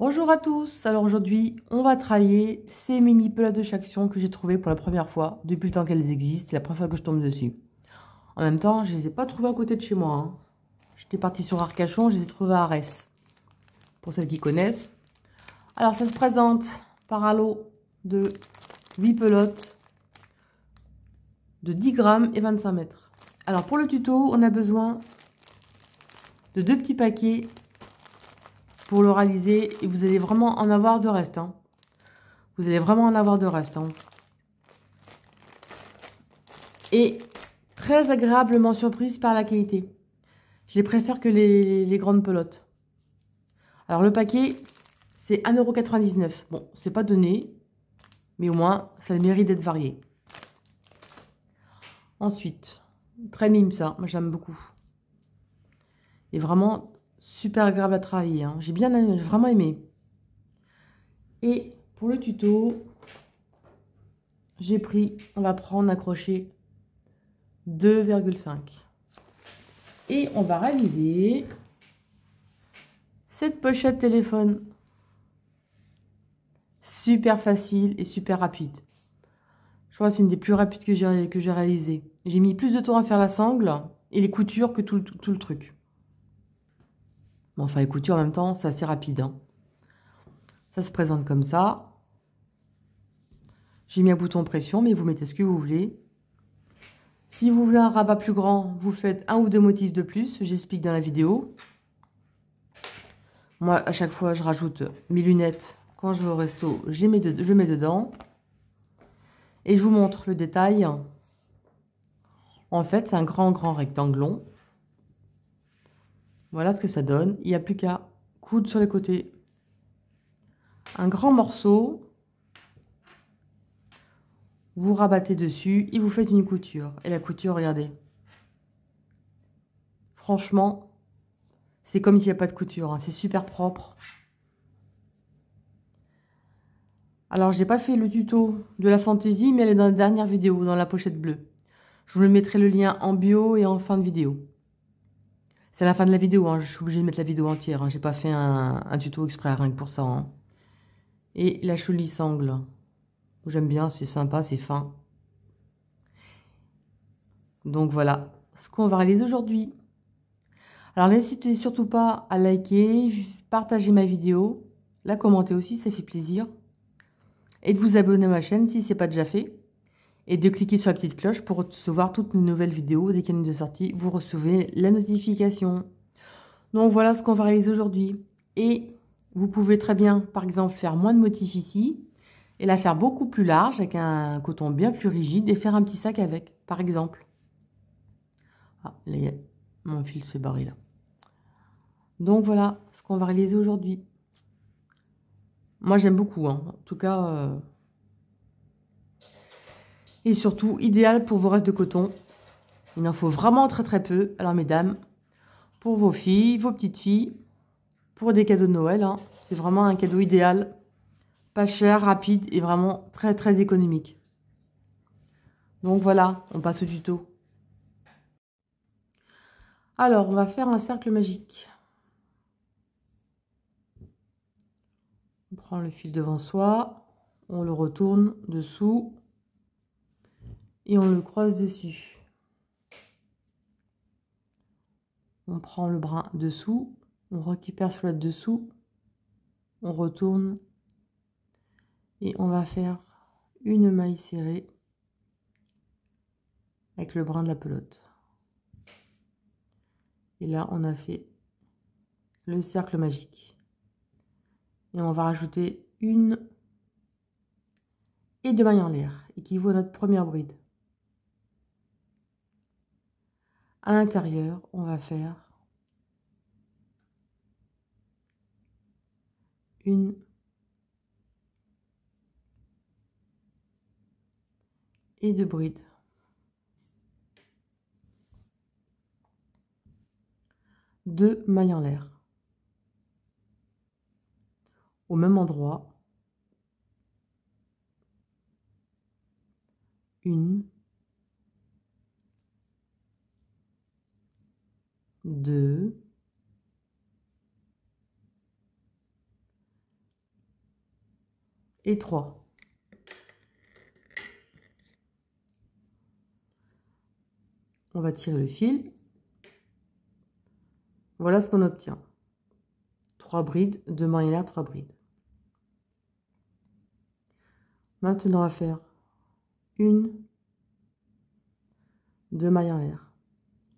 Bonjour à tous, alors aujourd'hui on va travailler ces mini pelotes de Chaction que j'ai trouvées pour la première fois depuis le temps qu'elles existent, c'est la première fois que je tombe dessus. En même temps je les ai pas trouvées à côté de chez moi, hein. J'étais partie sur Arcachon, je les ai trouvées à Arès, pour celles qui connaissent. Alors ça se présente par un lot de 8 pelotes de 10 grammes et 25 mètres. Alors pour le tuto on a besoin de 2 petits paquets pour le réaliser et vous allez vraiment en avoir de reste, hein. Vous allez vraiment en avoir de reste, hein. Et très agréablement surprise par la qualité. Je les préfère que les grandes pelotes. Alors le paquet, c'est 1,99 €. Bon, c'est pas donné, mais au moins, ça a le mérite d'être varié. Ensuite, très mime ça, moi j'aime beaucoup. Et vraiment super agréable à travailler, hein. J'ai bien aimé, j'ai vraiment aimé. Et pour le tuto, on va prendre accroché 2,5. Et on va réaliser cette pochette téléphone. Super facile et super rapide. Je crois que c'est une des plus rapides que j'ai réalisées. J'ai mis plus de temps à faire la sangle et les coutures que tout le truc. Bon, enfin, les coutures en même temps, c'est assez rapide, hein. Ça se présente comme ça. J'ai mis un bouton pression, mais vous mettez ce que vous voulez. Si vous voulez un rabat plus grand, vous faites un ou deux motifs de plus. J'explique dans la vidéo. Moi, à chaque fois, je rajoute mes lunettes. Quand je vais au resto, je mets dedans. Et je vous montre le détail. En fait, c'est un grand rectangle long. Voilà ce que ça donne. Il n'y a plus qu'à coudre sur les côtés. Un grand morceau. Vous rabattez dessus et vous faites une couture. Et la couture, regardez. Franchement, c'est comme s'il n'y a pas de couture, hein. C'est super propre. Alors, j'ai pas fait le tuto de la fantaisie, mais elle est dans la dernière vidéo, dans la pochette bleue. Je vous mettrai le lien en bio et en fin de vidéo. C'est à la fin de la vidéo, hein. Je suis obligée de mettre la vidéo entière, hein. J'ai pas fait un tuto exprès, rien que pour ça, hein. Et la jolie sangle. J'aime bien, c'est sympa, c'est fin. Donc voilà ce qu'on va réaliser aujourd'hui. Alors n'hésitez surtout pas à liker, partager ma vidéo, la commenter aussi, ça fait plaisir. Et de vous abonner à ma chaîne si ce n'est pas déjà fait. Et de cliquer sur la petite cloche pour recevoir toutes mes nouvelles vidéos. Dès qu'il y en a de sortie, vous recevez la notification. Donc voilà ce qu'on va réaliser aujourd'hui. Et vous pouvez très bien, par exemple, faire moins de motifs ici et la faire beaucoup plus large avec un coton bien plus rigide et faire un petit sac avec, par exemple. Ah, là, mon fil s'est barré là. Donc voilà ce qu'on va réaliser aujourd'hui. Moi j'aime beaucoup, hein. En tout cas. Et surtout, idéal pour vos restes de coton. Il en faut vraiment très peu. Alors mesdames, pour vos filles, vos petites filles, pour des cadeaux de Noël, hein, c'est vraiment un cadeau idéal. Pas cher, rapide et vraiment très économique. Donc voilà, on passe au tuto. Alors, on va faire un cercle magique. On prend le fil devant soi, on le retourne dessous et on le croise dessus. On prend le brin dessous, on récupère sur le dessous, on retourne et on va faire une maille serrée avec le brin de la pelote. Et là, on a fait le cercle magique. Et on va rajouter une et deux mailles en l'air, équivaut à notre première bride. À l'intérieur, on va faire une et deux brides. Deux mailles en l'air. Au même endroit. Une, deux, et 3. On va tirer le fil. Voilà ce qu'on obtient. 3 brides, 2 mailles en l'air, 3 brides. Maintenant, on va faire 1, 2 mailles en l'air.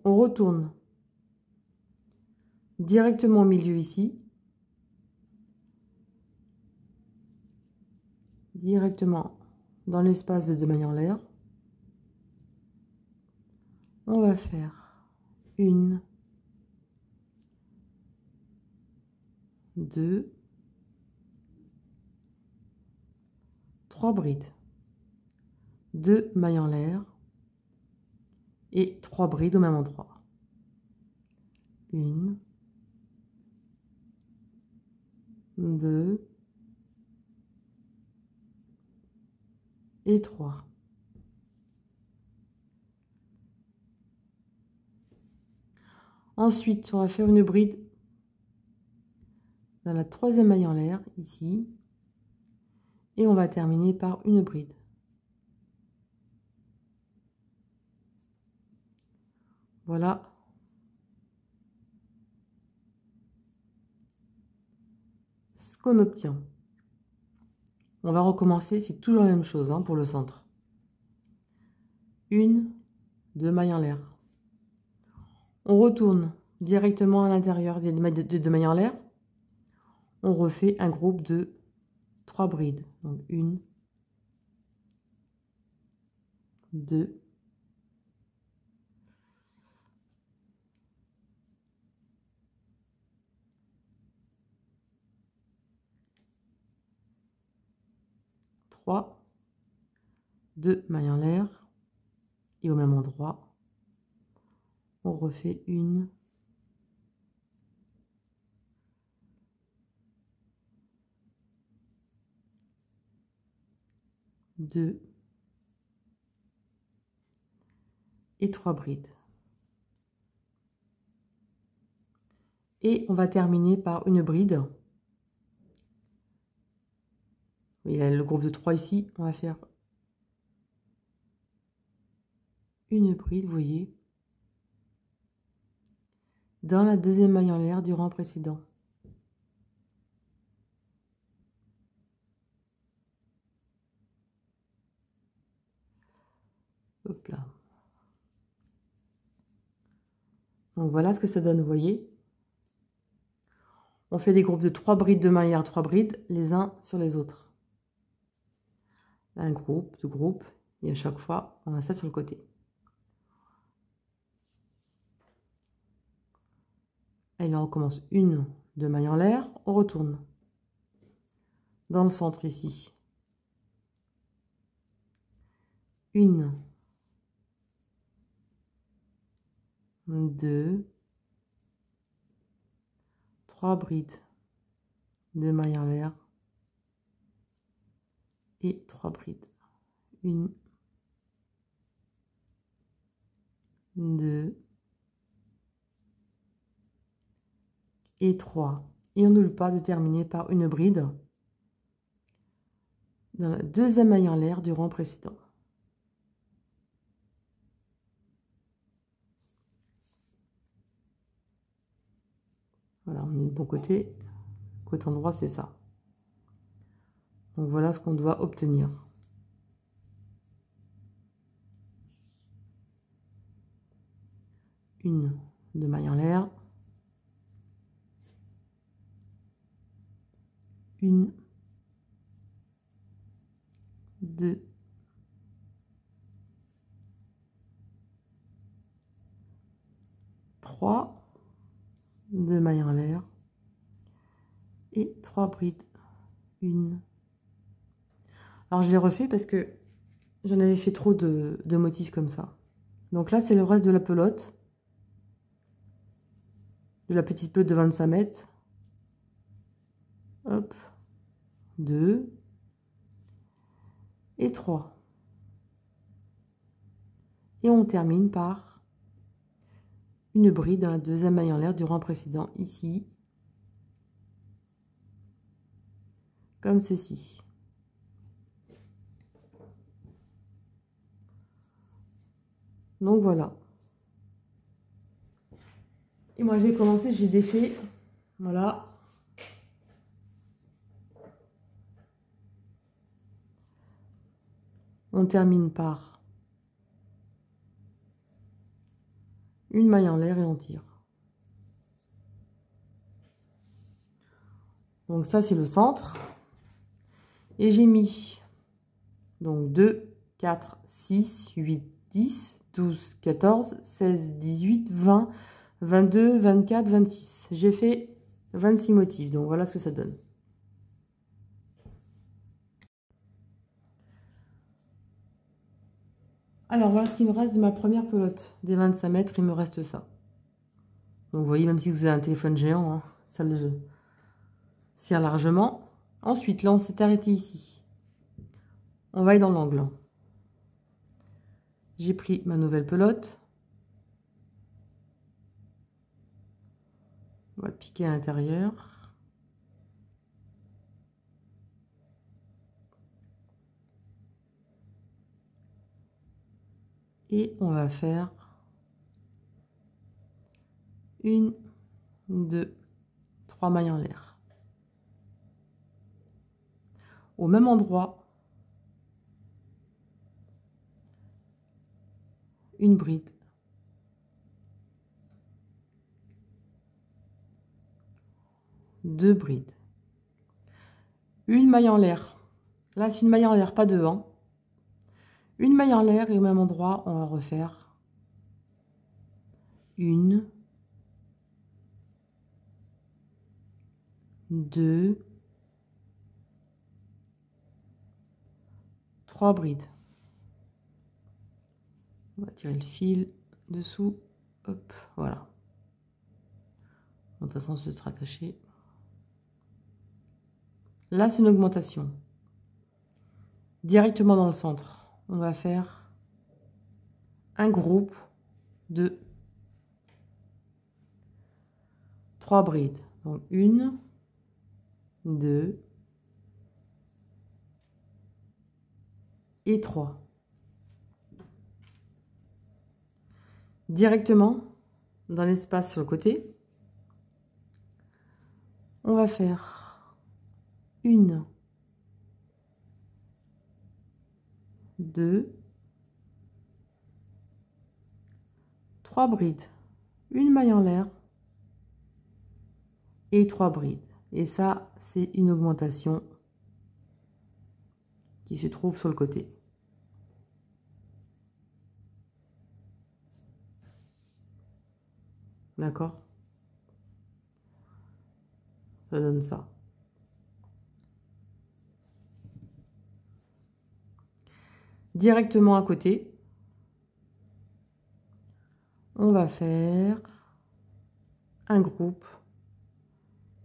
On retourne directement au milieu ici. Directement dans l'espace de 2 mailles en l'air. On va faire 1, 2, 3 brides, 2 mailles en l'air et 3 brides au même endroit. 1, 2 et 3. Ensuite, on va faire une bride dans la 3e maille en l'air, ici. Et on va terminer par une bride. Voilà ce qu'on obtient. On va recommencer, c'est toujours la même chose hein, pour le centre. 1, 2 mailles en l'air. On retourne directement à l'intérieur des 2 mailles en l'air. On refait un groupe de 3 brides. Donc 1, 2, 3, 2 mailles en l'air et au même endroit, on refait 1, 2 et 3 brides. Et on va terminer par une bride. Il y a le groupe de 3 ici, on va faire une bride, vous voyez, dans la 2e maille en l'air du rang précédent. Hop là. Donc voilà ce que ça donne, vous voyez. On fait des groupes de 3 brides de mailles en l'air, 3 brides, les uns sur les autres. Un groupe, 2 groupes, et à chaque fois, on a ça sur le côté. Et là, on recommence 1, 2 mailles en l'air, on retourne dans le centre ici. 1, 2, 3 brides, 2 mailles en l'air et 3 brides. 1, 2 et 3. Et on n'oublie pas de terminer par une bride dans la 2e maille en l'air du rang précédent. Voilà, on est du bon côté. Côté endroit, c'est ça. Donc voilà ce qu'on doit obtenir. Une, 2 mailles en l'air. 1, 2, 3, 2 mailles en l'air et 3 brides. 1. Alors je l'ai refait parce que j'en avais fait trop de motifs comme ça. Donc là, c'est le reste de la pelote, de la petite pelote de 25 mètres. Hop, 2 et 3. Et on termine par une bride dans la 2e maille en l'air du rang précédent, ici, comme ceci. Donc voilà. Et moi j'ai commencé, j'ai défait. Voilà. On termine par une maille en l'air et on tire. Donc ça c'est le centre. Et j'ai mis donc 2, 4, 6, 8, 10, 12, 14, 16, 18, 20, 22, 24, 26. J'ai fait 26 motifs. Donc voilà ce que ça donne. Alors voilà ce qu'il me reste de ma première pelote. Des 25 mètres, il me reste ça. Donc vous voyez, même si vous avez un téléphone géant, hein, ça le sert largement. Ensuite, là on s'est arrêté ici. On va aller dans l'angle. J'ai pris ma nouvelle pelote. On va piquer à l'intérieur. Et on va faire 1, 2, 3 mailles en l'air. Au même endroit, une bride. Deux brides. Une maille en l'air. Là, c'est une maille en l'air, pas deux. Hein. Une maille en l'air et au même endroit, on va refaire 1, 2, 3 brides. On va tirer le fil dessous. Hop, voilà. De toute façon, ça sera attaché. Là, c'est une augmentation. Directement dans le centre, on va faire un groupe de 3 brides. Donc 1, 2 et 3. Directement dans l'espace sur le côté, on va faire 1, 2, 3 brides, une maille en l'air et 3 brides. Et ça, c'est une augmentation qui se trouve sur le côté. D'accord? Ça donne ça. Directement à côté, on va faire un groupe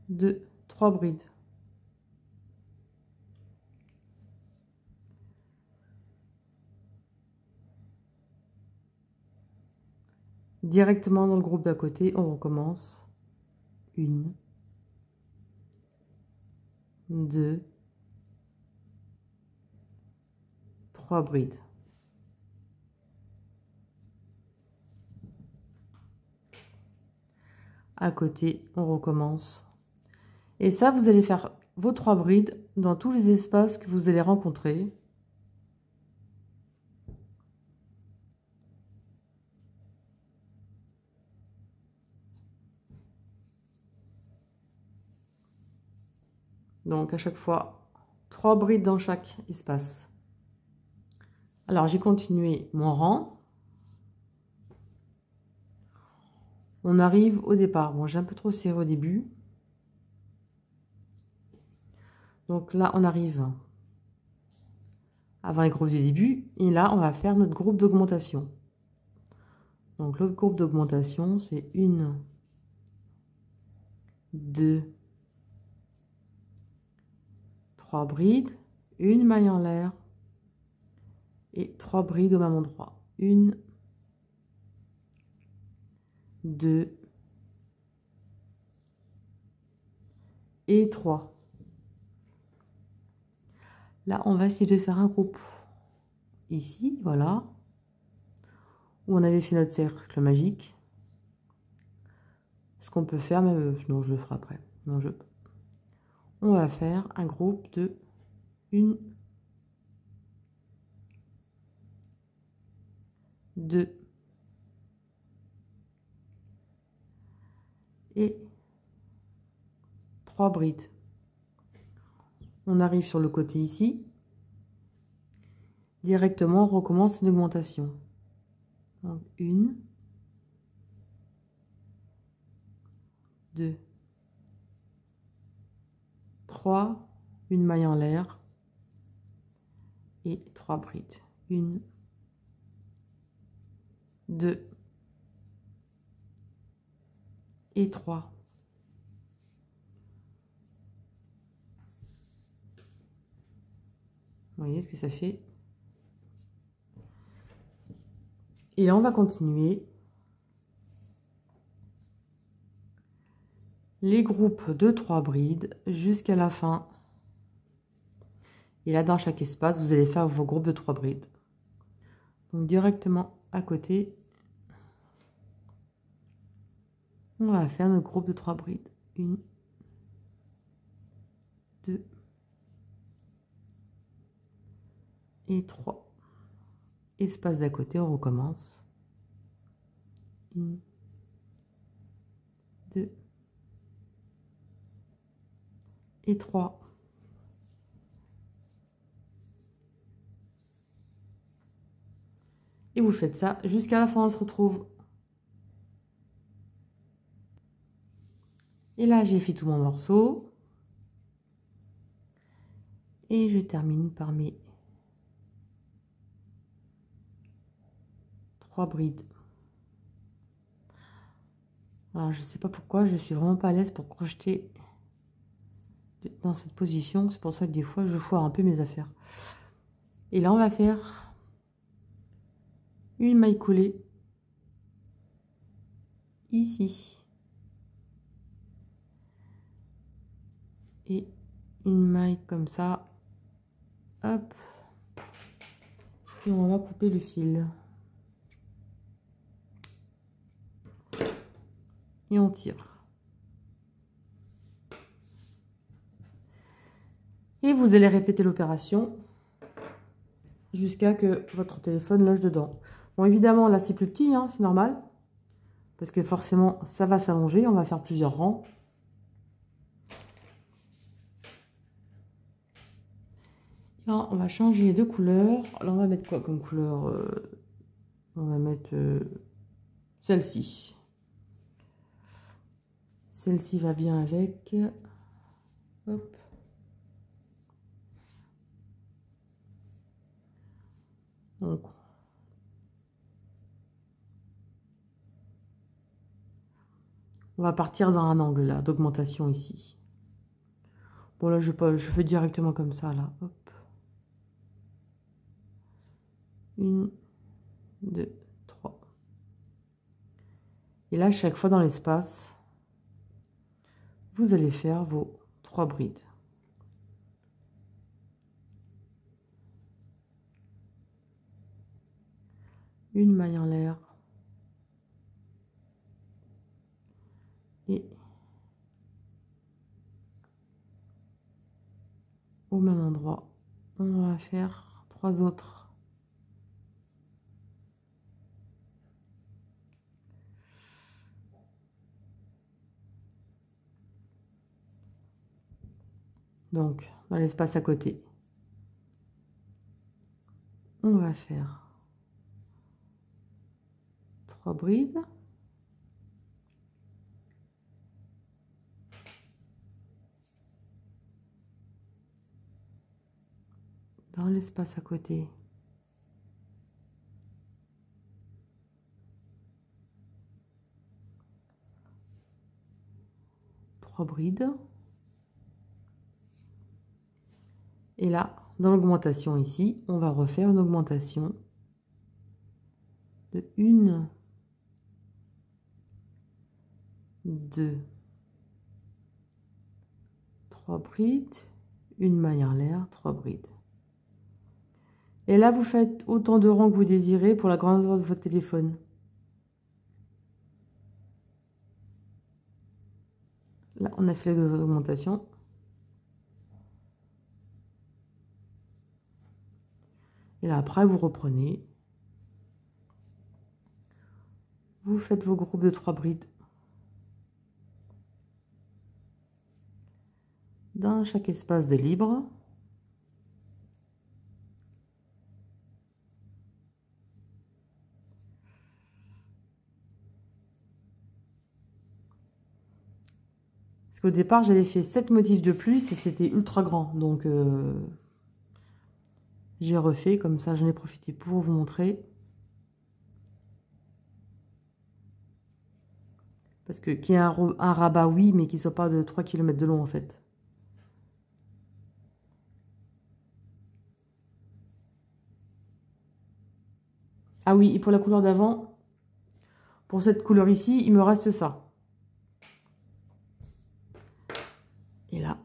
de 3 brides. Directement dans le groupe d'à côté, on recommence. 1, 2, 3 brides. À côté, on recommence. Et ça, vous allez faire vos 3 brides dans tous les espaces que vous allez rencontrer. Donc à chaque fois, 3 brides dans chaque espace. Alors j'ai continué mon rang. On arrive au départ. Bon, j'ai un peu trop serré au début. Donc là, on arrive avant les groupes du début. Et là, on va faire notre groupe d'augmentation. Donc l'autre groupe d'augmentation, c'est 1, 2, 3 brides, une maille en l'air et 3 brides au même endroit. 1, 2 et 3. Là, on va essayer de faire un groupe ici, voilà. où on avait fait notre cercle magique. Ce qu'on peut faire, mais non, je le ferai après. Non, on va faire un groupe de 1, 2 et 3 brides. On arrive sur le côté ici. Directement, on recommence une augmentation. Donc 1, 2, 3, une maille en l'air et 3 brides. 1, 2 et 3. Vous voyez ce que ça fait? Et là, on va continuer les groupes de 3 brides jusqu'à la fin. Et là, dans chaque espace, vous allez faire vos groupes de 3 brides. Donc, directement à côté, on va faire notre groupe de 3 brides. 1, 2 et 3. Espace d'à côté, on recommence. 1, 2 et 3. Et vous faites ça jusqu'à la fin, on se retrouve. Et là, j'ai fait tout mon morceau. Et je termine par mes 3 brides. Alors, je ne sais pas pourquoi, je suis vraiment pas à l'aise pour crocheter dans cette position. C'est pour ça que des fois, je foire un peu mes affaires. Et là, on va faire une maille collée ici. Et une maille comme ça. Hop. Et on va couper le fil. Et on tire. Et vous allez répéter l'opération jusqu'à que votre téléphone loge dedans. Bon, évidemment, là, c'est plus petit, hein, c'est normal. Parce que forcément, ça va s'allonger. On va faire plusieurs rangs. Là, on va changer de couleur. Alors, on va mettre quoi comme couleur? On va mettre celle-ci. Celle-ci va bien avec. Hop. Donc, on va partir dans un angle là d'augmentation ici. Bon là je fais directement comme ça là. Hop. 1, 2, 3. Et là chaque fois dans l'espace, vous allez faire vos 3 brides. Une maille en l'air. Et au même endroit, on va faire 3 autres. Donc, dans l'espace à côté, on va faire 3 brides. Dans l'espace à côté, trois brides. Et là, dans l'augmentation ici, on va refaire une augmentation de 1, 2, 3 brides, une maille en l'air, 3 brides. Et là, vous faites autant de rangs que vous désirez pour la grandeur de votre téléphone. Là, on a fait les augmentations. Et là, après, vous reprenez. Vous faites vos groupes de 3 brides. Dans chaque espace de libre. Parce qu'au départ, j'avais fait 7 motifs de plus et c'était ultra grand. Donc, j'ai refait. Comme ça, j'en ai profité pour vous montrer. Parce que qu'il y ait un rabat, oui, mais qu'il ne soit pas de 3 km de long, en fait. Ah oui, et pour la couleur d'avant, pour cette couleur ici, il me reste ça. Et là.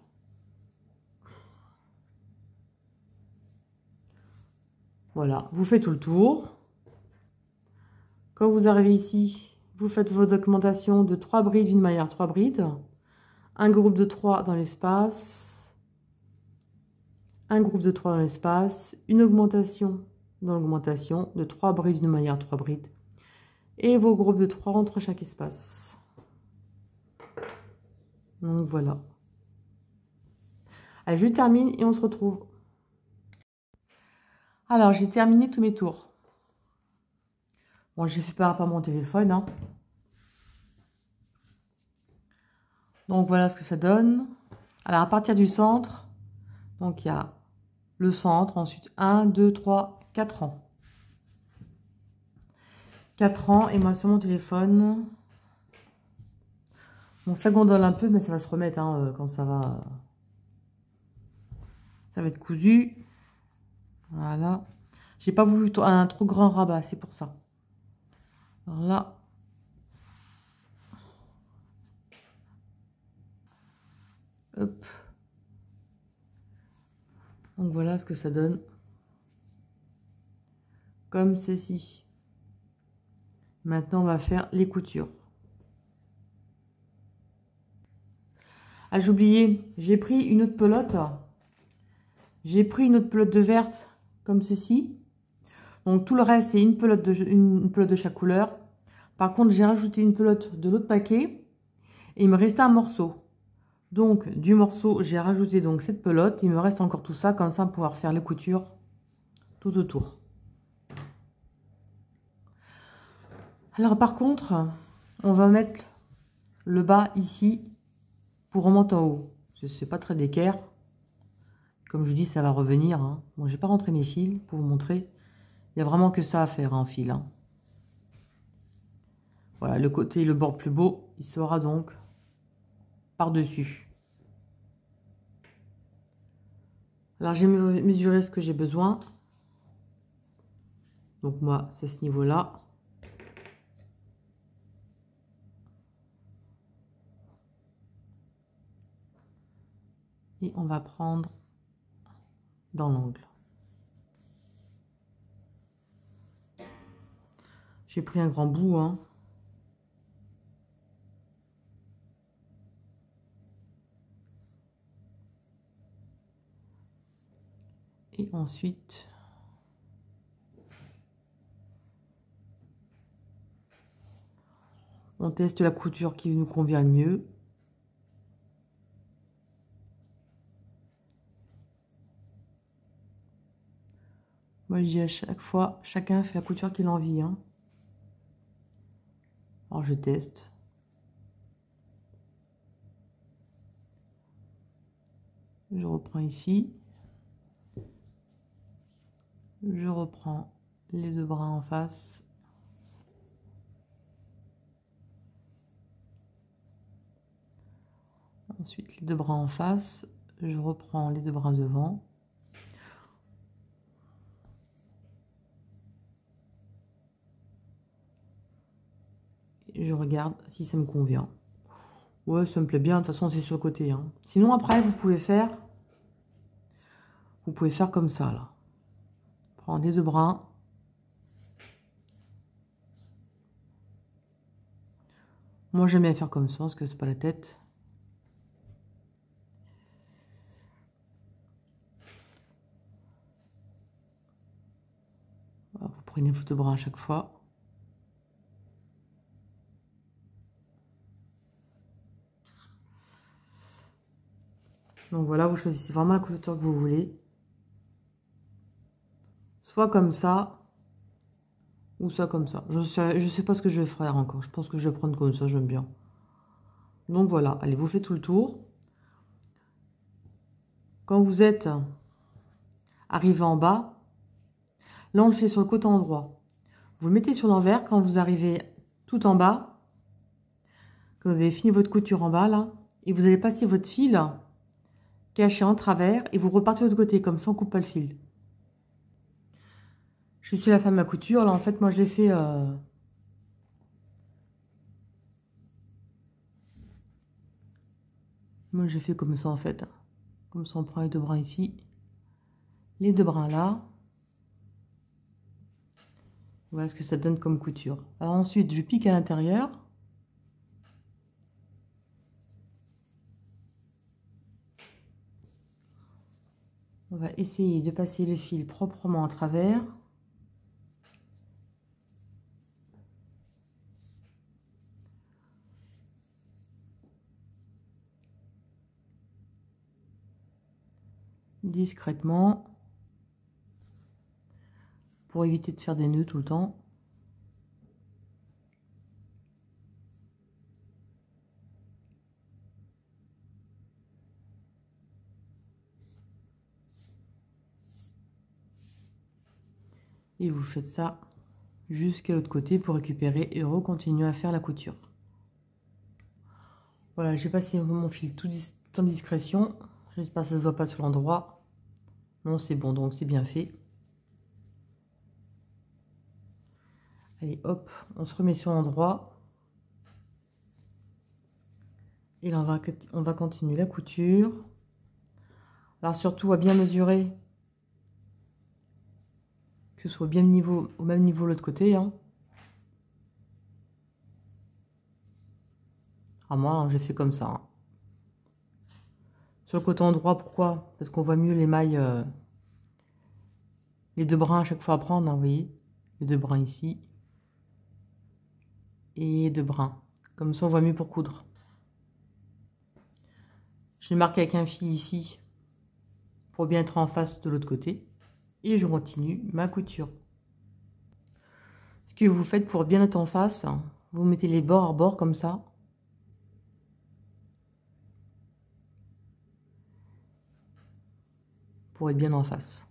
Voilà, vous faites tout le tour. Quand vous arrivez ici, vous faites vos augmentations de 3 brides, d'une manière 3 brides. Un groupe de 3 dans l'espace. Un groupe de 3 dans l'espace. Une augmentation dans l'augmentation de 3 brides, d'une manière 3 brides. Et vos groupes de 3 entre chaque espace. Donc voilà. Allez, je termine et on se retrouve. Alors, j'ai terminé tous mes tours. Bon, j'ai fait par rapport à mon téléphone. Hein. Donc, voilà ce que ça donne. Alors, à partir du centre, donc il y a le centre, ensuite 1, 2, 3, 4 rangs. 4 rangs, et moi sur mon téléphone. Bon, ça gondole un peu, mais ça va se remettre hein, quand ça va être cousu. Voilà. J'ai pas voulu un trop grand rabat, c'est pour ça. Alors là. Hop. Donc voilà ce que ça donne. Comme ceci. Maintenant, on va faire les coutures. Ah, j'ai oublié, j'ai pris une autre pelote. J'ai pris une autre pelote de verte, comme ceci. Donc tout le reste, c'est une pelote de chaque couleur. Par contre, j'ai rajouté une pelote de l'autre paquet. Et il me restait un morceau. Donc, du morceau, j'ai rajouté donc cette pelote. Il me reste encore tout ça, comme ça, pour pouvoir faire les coutures tout autour. Alors, par contre, on va mettre le bas ici pour remonter en haut. Je ne sais pas très d'équerre. Comme je dis, ça va revenir. Hein. Bon, j'ai pas rentré mes fils pour vous montrer. Il n'y a vraiment que ça à faire en fil. Hein. Voilà, le côté et le bord plus beau, il sera donc par-dessus. Alors, j'ai mesuré ce que j'ai besoin. Donc, moi, c'est ce niveau-là. Et on va prendre dans l'angle. J'ai pris un grand bout, hein. Et ensuite, on teste la couture qui nous convient le mieux. Moi, je dis à chaque fois, chacun fait la couture qu'il a envie. Hein. Alors, je teste. Je reprends ici. Je reprends les deux bras en face. Ensuite, les deux bras en face. Je reprends les deux bras devant. Et je regarde si ça me convient. Ouais, ça me plaît bien. De toute façon, c'est sur le côté. Hein. Sinon, après, vous pouvez faire comme ça, là. Prendre les deux brins. Moi, j'aime bien faire comme ça, parce que c'est pas la tête. Voilà, vous prenez vos deux brins à chaque fois. Donc voilà, vous choisissez vraiment la couverture que vous voulez. Soit comme ça, ou soit comme ça. Je sais pas ce que je vais faire encore. Je pense que je vais prendre comme ça, j'aime bien. Donc voilà, allez, vous faites tout le tour. Quand vous êtes arrivé en bas, là on le fait sur le côté endroit. Vous le mettez sur l'envers quand vous arrivez tout en bas. Quand vous avez fini votre couture en bas là, et vous allez passer votre fil caché en travers et vous repartez de l'autre côté, comme ça on coupe pas le fil. Je suis la fin de ma couture, là en fait moi je l'ai fait... Moi j'ai fait comme ça en fait. Comme ça on prend les deux brins ici, les deux brins là. Voilà ce que ça donne comme couture. Alors ensuite je pique à l'intérieur. On va essayer de passer le fil proprement à travers. Discrètement. Pour éviter de faire des nœuds tout le temps. Et vous faites ça jusqu'à l'autre côté pour récupérer et recontinuer à faire la couture. Voilà, j'ai passé mon fil tout en discrétion. J'espère que ça ne se voit pas sur l'endroit. Non, c'est bon, donc c'est bien fait. Allez, hop, on se remet sur l'endroit. Et là, on va continuer la couture. Alors surtout, à bien mesurer. Que ce soit bien au même niveau de l'autre côté. Hein. Ah, moi, j'ai fait comme ça. Hein. Sur le côté endroit, pourquoi? Parce qu'on voit mieux les mailles, les deux brins à chaque fois à prendre, hein, vous voyez. Les deux brins ici. Et deux brins. Comme ça, on voit mieux pour coudre. Je marque avec un fil ici pour bien être en face de l'autre côté. Et je continue ma couture. Ce que vous faites pour bien être en face, vous mettez les bords à bord comme ça. Pour être bien en face.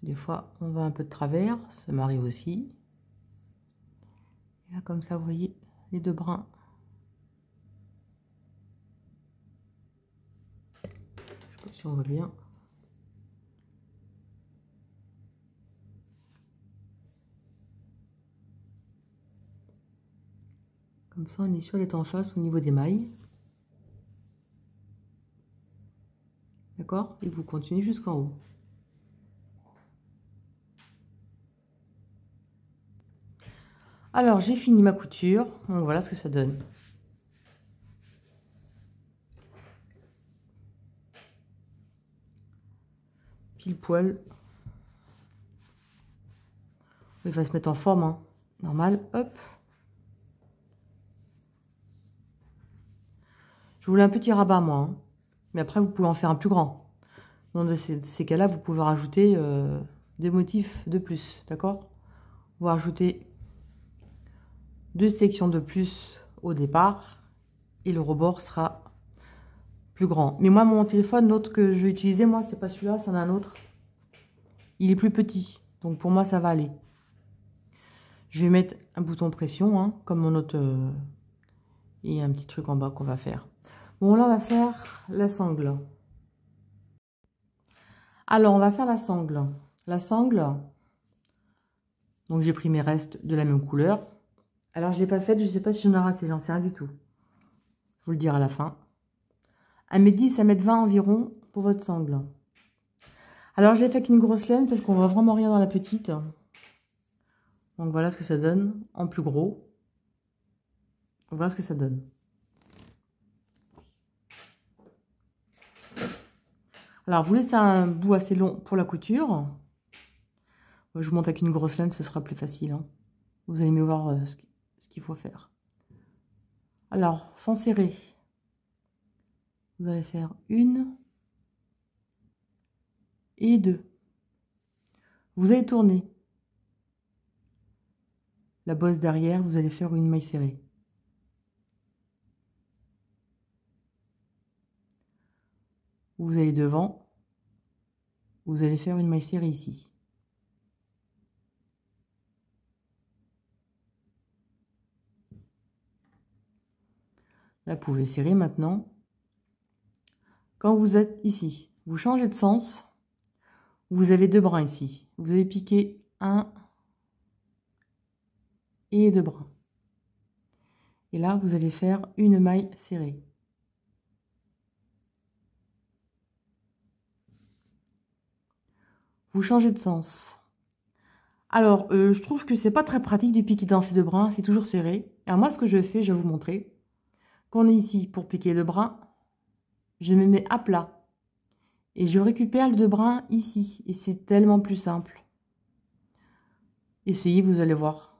Des fois, on va un peu de travers, ça m'arrive aussi. Et là, comme ça, vous voyez, les deux brins. Je sais pas si on voit bien. Comme ça, on est sûr d'être en face au niveau des mailles. D'accord? Et vous continuez jusqu'en haut. Alors, j'ai fini ma couture. Donc, voilà ce que ça donne. Pile poil. Il va se mettre en forme, hein. Normal. Hop. Je voulais un petit rabat, moi. Hein. Mais après, vous pouvez en faire un plus grand. Dans ces cas-là, vous pouvez rajouter des motifs de plus. D'accord? Vous rajoutez 2 sections de plus au départ. Et le rebord sera plus grand. Mais moi, mon téléphone, l'autre que je vais utiliser, moi, c'est pas celui-là, c'est un autre. Il est plus petit. Donc, pour moi, ça va aller. Je vais mettre un bouton pression, hein, comme mon autre... et un petit truc en bas qu'on va faire. Bon, là, on va faire la sangle. Alors, on va faire la sangle. La sangle, donc j'ai pris mes restes de la même couleur. Alors, je ne l'ai pas faite, je ne sais pas si j'en ai raté, j'en sais rien du tout. Je vous le dirai à la fin. 1,10 m, 1,20 m environ pour votre sangle. Alors, je l'ai fait avec une grosse laine parce qu'on voit vraiment rien dans la petite. Donc, voilà ce que ça donne en plus gros. Donc, voilà ce que ça donne. Alors, vous laissez un bout assez long pour la couture. Je vous montre avec une grosse laine, ce sera plus facile. Hein. Vous allez mieux voir ce qu'il faut faire. Alors, sans serrer, vous allez faire 1 et 2. Vous allez tourner. La bosse derrière, vous allez faire une maille serrée. Vous allez devant, vous allez faire une maille serrée ici. Là, vous pouvez serrer maintenant. Quand vous êtes ici, vous changez de sens. Vous avez 2 brins ici. Vous allez piquer 1 et 2 brins. Et là, vous allez faire une maille serrée. Vous changez de sens. Alors, je trouve que c'est pas très pratique de piquer dans ces 2 brins, c'est toujours serré. Alors moi, ce que je fais, je vais vous montrer. Quand on est ici pour piquer 2 brins, je me mets à plat. Et je récupère les 2 brins ici. Et c'est tellement plus simple. Essayez, vous allez voir.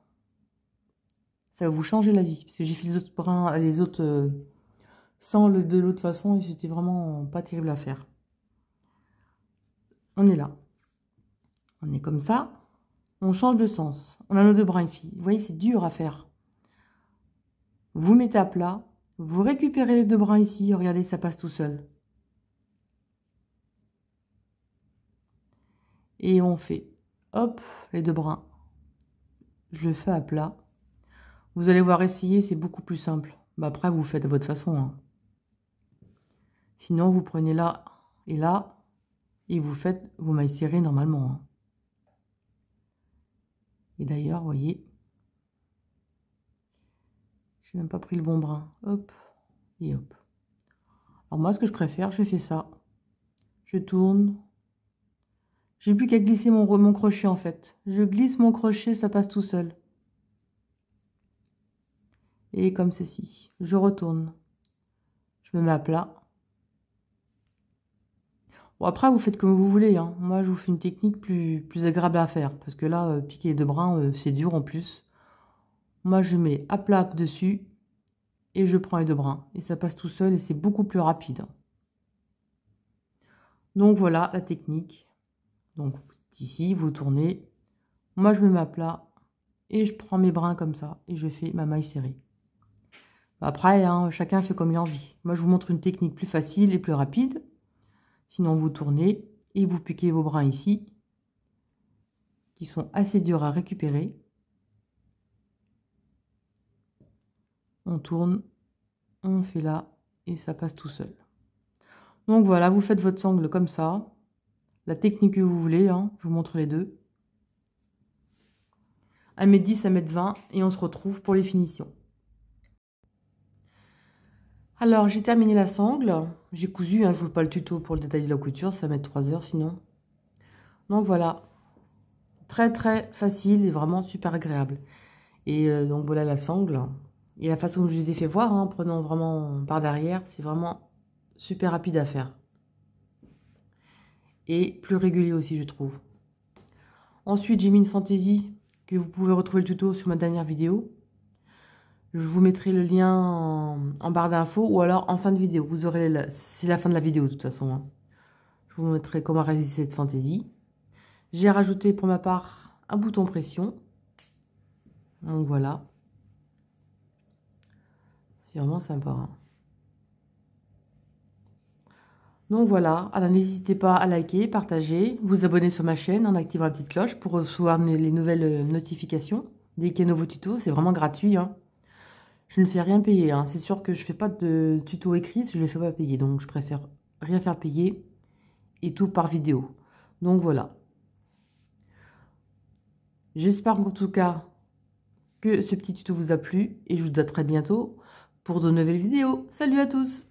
Ça va vous changer la vie. Parce que j'ai fait les autres brins, les autres sans de l'autre façon. Et c'était vraiment pas terrible à faire. On est là. On est comme ça. On change de sens. On a nos 2 brins ici. Vous voyez, c'est dur à faire. Vous mettez à plat. Vous récupérez les 2 brins ici. Regardez, ça passe tout seul. Et on fait, hop, les 2 brins. Je le fais à plat. Vous allez voir, essayer, c'est beaucoup plus simple. Bah, après, vous faites à votre façon. Hein. Sinon, vous prenez là, et vous faites vos mailles serrées normalement. Hein. Et d'ailleurs, vous voyez, je n'ai même pas pris le bon brin. Hop, et hop. Alors moi, ce que je préfère, je fais ça. Je tourne. J'ai plus qu'à glisser mon crochet, en fait. Je glisse mon crochet, ça passe tout seul. Et comme ceci. Je retourne. Je me mets à plat. Bon, après, vous faites comme vous voulez. Hein. Moi, je vous fais une technique plus agréable à faire. Parce que là, piquer les 2 brins, c'est dur en plus. Moi, je mets à plat dessus. Et je prends les 2 brins. Et ça passe tout seul et c'est beaucoup plus rapide. Donc, voilà la technique. Donc, ici, vous tournez. Moi, je me mets à plat. Et je prends mes brins comme ça. Et je fais ma maille serrée. Après, hein, chacun fait comme il a envie. Moi, je vous montre une technique plus facile et plus rapide. Sinon, vous tournez et vous piquez vos brins ici, qui sont assez durs à récupérer. On tourne, on fait là, et ça passe tout seul. Donc voilà, vous faites votre sangle comme ça. La technique que vous voulez, hein, je vous montre les deux. 1,10 m, 1,20 m, et on se retrouve pour les finitions. Alors, j'ai terminé la sangle. J'ai cousu, hein, je ne vous fais pas le tuto pour le détail de la couture, ça va mettre 3 heures sinon. Donc voilà, très très facile et vraiment super agréable. Et donc voilà la sangle. Et la façon dont je les ai fait voir, hein, en prenant vraiment par derrière, c'est vraiment super rapide à faire. Et plus régulier aussi, je trouve. Ensuite, j'ai mis une fantaisie que vous pouvez retrouver le tuto sur ma dernière vidéo. Je vous mettrai le lien en barre d'infos ou alors en fin de vidéo. Vous aurez c'est la fin de la vidéo de toute façon. Hein. Je vous montrerai comment réaliser cette fantaisie. J'ai rajouté pour ma part un bouton pression. Donc voilà. C'est vraiment sympa. Hein. Donc voilà, alors n'hésitez pas à liker, partager, vous abonner sur ma chaîne en activant la petite cloche pour recevoir les nouvelles notifications dès qu'il y a un nouveau tuto. C'est vraiment gratuit. Hein. Je ne fais rien payer. Hein. C'est sûr que je ne fais pas de tuto écrit si je ne les fais pas payer. Donc je préfère rien faire payer et tout par vidéo. Donc voilà. J'espère en tout cas que ce petit tuto vous a plu et je vous dis à très bientôt pour de nouvelles vidéos. Salut à tous!